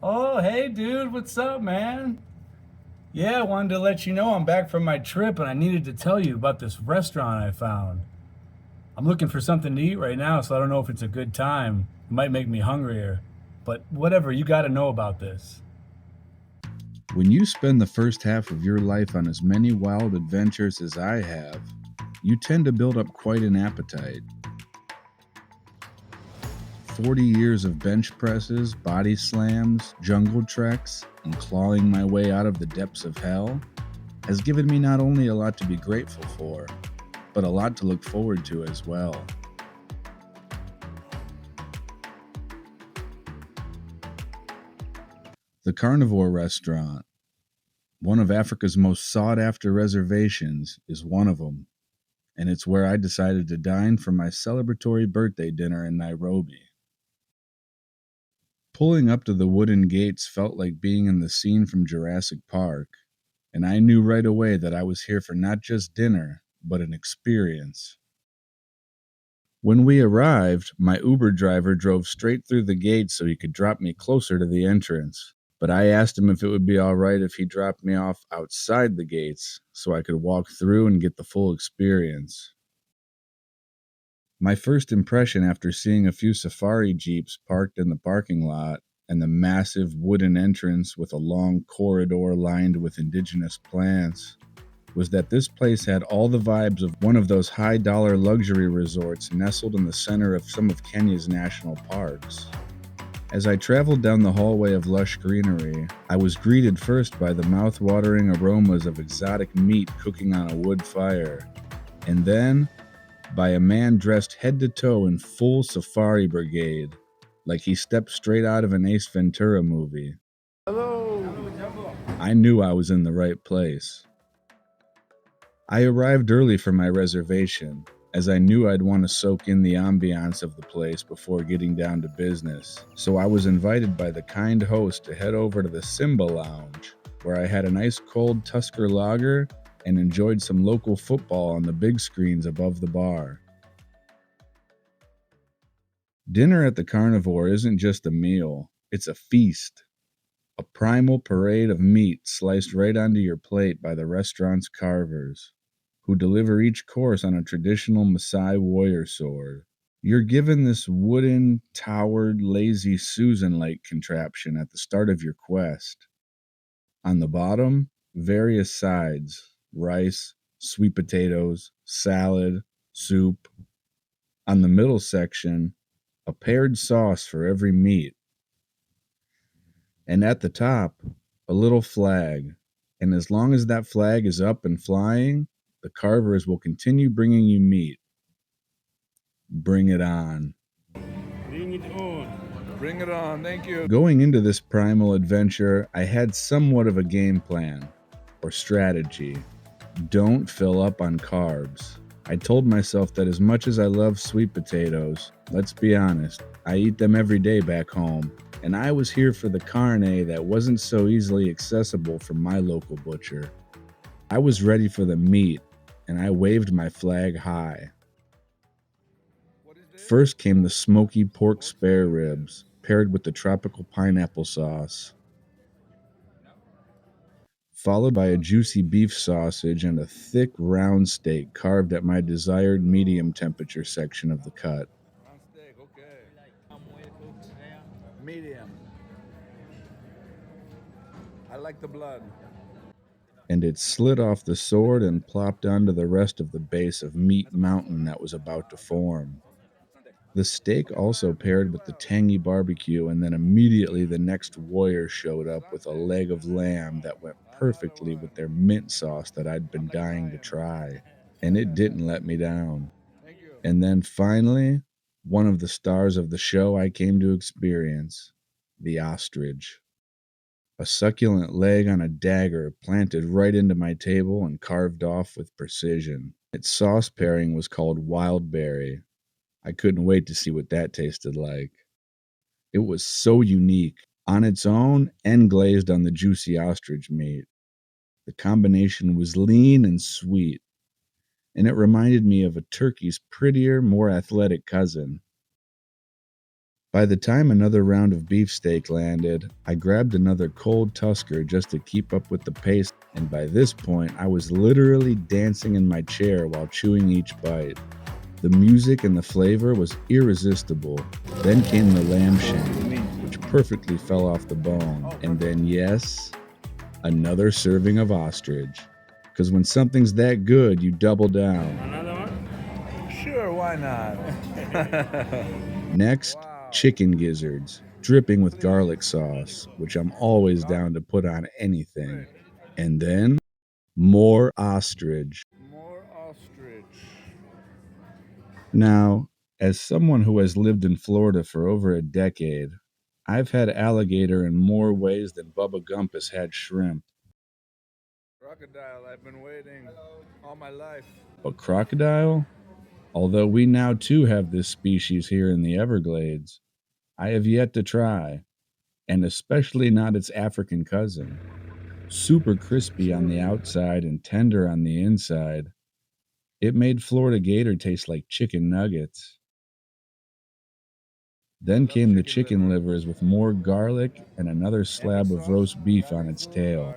Oh, hey, dude, what's up, man? Yeah, I wanted to let you know I'm back from my trip and I needed to tell you about this restaurant I found. I'm looking for something to eat right now, so I don't know if it's a good time. It might make me hungrier. But whatever, you gotta know about this. When you spend the first half of your life on as many wild adventures as I have, you tend to build up quite an appetite. 40 years of bench presses, body slams, jungle treks, and clawing my way out of the depths of hell has given me not only a lot to be grateful for, but a lot to look forward to as well. The Carnivore Restaurant, one of Africa's most sought-after reservations, is one of them, and it's where I decided to dine for my celebratory birthday dinner in Nairobi. Pulling up to the wooden gates felt like being in the scene from Jurassic Park, and I knew right away that I was here for not just dinner, but an experience. When we arrived, my Uber driver drove straight through the gates so he could drop me closer to the entrance. But I asked him if it would be all right if he dropped me off outside the gates so I could walk through and get the full experience. My first impression after seeing a few safari jeeps parked in the parking lot and the massive wooden entrance with a long corridor lined with indigenous plants was that this place had all the vibes of one of those high-dollar luxury resorts nestled in the center of some of Kenya's national parks. As I traveled down the hallway of lush greenery, I was greeted first by the mouth-watering aromas of exotic meat cooking on a wood fire, and then by a man dressed head to toe in full safari brigade, like he stepped straight out of an Ace Ventura movie. Hello. I knew I was in the right place. I arrived early for my reservation, as I knew I'd want to soak in the ambiance of the place before getting down to business, so I was invited by the kind host to head over to the Simba Lounge, where I had an ice cold Tusker lager and enjoyed some local football on the big screens above the bar. Dinner at the Carnivore isn't just a meal, it's a feast. A primal parade of meat sliced right onto your plate by the restaurant's carvers, who deliver each course on a traditional Maasai warrior sword. You're given this wooden, towered, lazy Susan-like contraption at the start of your quest. On the bottom, various sides: rice, sweet potatoes, salad, soup. On the middle section, a paired sauce for every meat. And at the top, a little flag. And as long as that flag is up and flying, the carvers will continue bringing you meat. Bring it on. Bring it on. Bring it on, thank you. Going into this primal adventure, I had somewhat of a game plan, or strategy. Don't fill up on carbs. I told myself that as much as I love sweet potatoes, let's be honest, I eat them every day back home, and I was here for the carne that wasn't so easily accessible from my local butcher. I was ready for the meat, and I waved my flag high. First came the smoky pork spare ribs, paired with the tropical pineapple sauce, followed by a juicy beef sausage and a thick round steak carved at my desired medium temperature section of the cut. Round steak, okay. Medium. I like the blood. And it slid off the sword and plopped onto the rest of the base of meat mountain that was about to form. The steak also paired with the tangy barbecue, and then immediately the next warrior showed up with a leg of lamb that went perfectly with their mint sauce that I'd been dying to try, and it didn't let me down. And then finally, one of the stars of the show I came to experience, the ostrich. A succulent leg on a dagger planted right into my table and carved off with precision. Its sauce pairing was called wild berry. I couldn't wait to see what that tasted like. It was so unique, on its own and glazed on the juicy ostrich meat. The combination was lean and sweet, and it reminded me of a turkey's prettier, more athletic cousin. By the time another round of beefsteak landed, I grabbed another cold Tusker just to keep up with the pace, and by this point, I was literally dancing in my chair while chewing each bite. The music and the flavor was irresistible. Then came the lamb shank, which perfectly fell off the bone. And then, yes, another serving of ostrich. Because when something's that good, you double down. Another one? Sure, why not? Next, chicken gizzards, dripping with garlic sauce, which I'm always down to put on anything. And then, more ostrich. More ostrich. Now, as someone who has lived in Florida for over a decade, I've had alligator in more ways than Bubba Gump has had shrimp. Crocodile, I've been waiting all my life. But crocodile? Although we now too have this species here in the Everglades, I have yet to try, and especially not its African cousin. Super crispy on the outside and tender on the inside. It made Florida gator taste like chicken nuggets. Then came the chicken livers with more garlic and another slab of roast beef on its tail.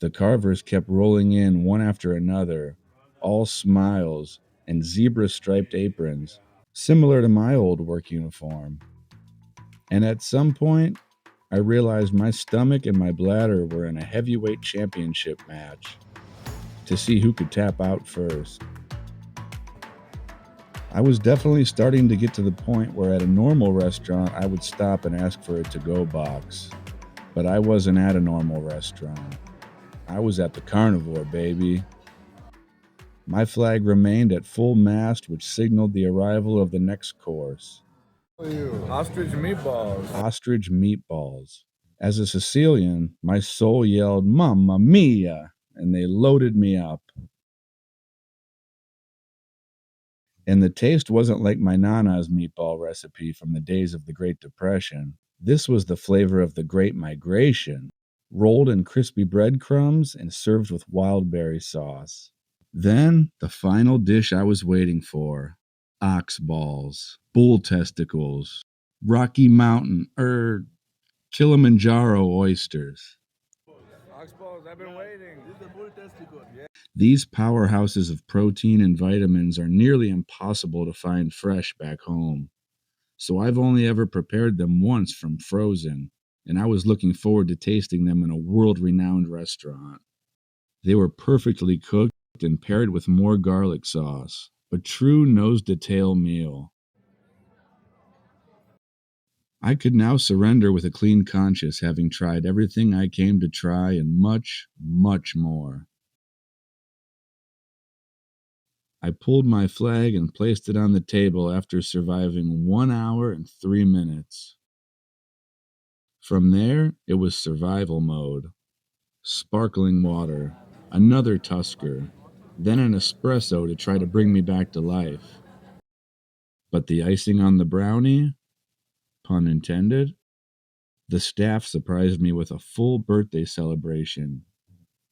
The carvers kept rolling in one after another, all smiles and zebra-striped aprons, similar to my old work uniform. And at some point, I realized my stomach and my bladder were in a heavyweight championship match to see who could tap out first. I was definitely starting to get to the point where at a normal restaurant I would stop and ask for a to-go box. But I wasn't at a normal restaurant. I was at the Carnivore, baby. My flag remained at full mast, which signaled the arrival of the next course. Ostrich meatballs. Ostrich meatballs. As a Sicilian, my soul yelled, "Mamma mia!" and they loaded me up. And the taste wasn't like my Nana's meatball recipe from the days of the Great Depression. This was the flavor of the Great Migration, rolled in crispy breadcrumbs and served with wild berry sauce. Then, the final dish I was waiting for. Ox balls, bull testicles, Rocky Mountain, Kilimanjaro oysters. Ox balls, I've been waiting. This is the bull testicle. Yeah. These powerhouses of protein and vitamins are nearly impossible to find fresh back home. So I've only ever prepared them once from frozen, and I was looking forward to tasting them in a world-renowned restaurant. They were perfectly cooked and paired with more garlic sauce, a true nose-to-tail meal. I could now surrender with a clean conscience, having tried everything I came to try and much, much more. I pulled my flag and placed it on the table after surviving 1 hour and 3 minutes. From there, it was survival mode. Sparkling water, another Tusker, then an espresso to try to bring me back to life. But the icing on the brownie, pun intended, the staff surprised me with a full birthday celebration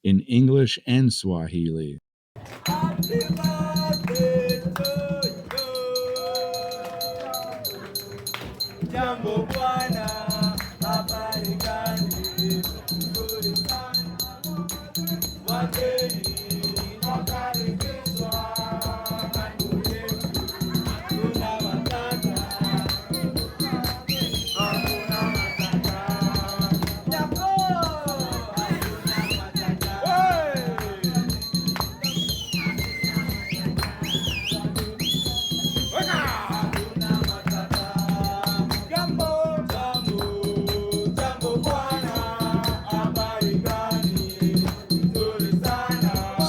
in English and Swahili. Jambo bwana, habari gani? Nzuri sana. Wageni wakaribishwa karibu yetu. Tunawataka. Hakuna matata. Jambo, hakuna matata.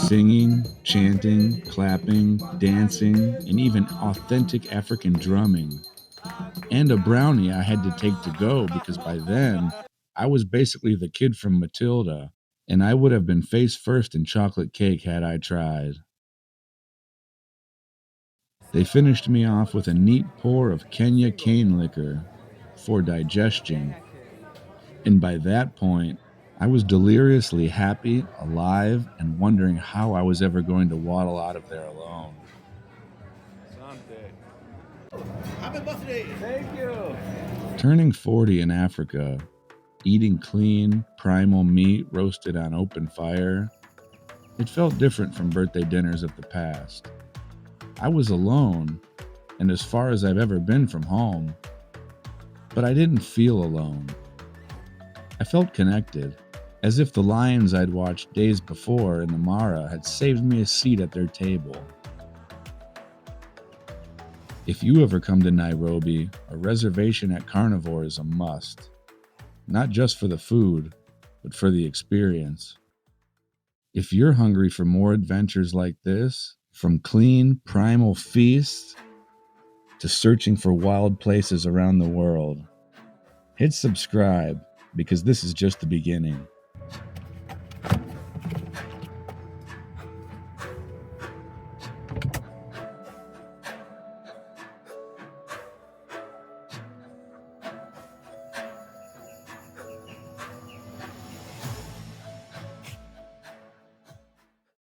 Singing, chanting, clapping, dancing, and even authentic African drumming. And a brownie I had to take to go because by then, I was basically the kid from Matilda, and I would have been face first in chocolate cake had I tried. They finished me off with a neat pour of Kenya cane liquor for digestion. And by that point, I was deliriously happy, alive, and wondering how I was ever going to waddle out of there alone. Happy birthday. Thank you. Turning 40 in Africa, eating clean, primal meat roasted on open fire, it felt different from birthday dinners of the past. I was alone, and as far as I've ever been from home, but I didn't feel alone. I felt connected, as if the lions I'd watched days before in the Mara had saved me a seat at their table. If you ever come to Nairobi, a reservation at Carnivore is a must. Not just for the food, but for the experience. If you're hungry for more adventures like this, from clean, primal feasts to searching for wild places around the world, hit subscribe because this is just the beginning.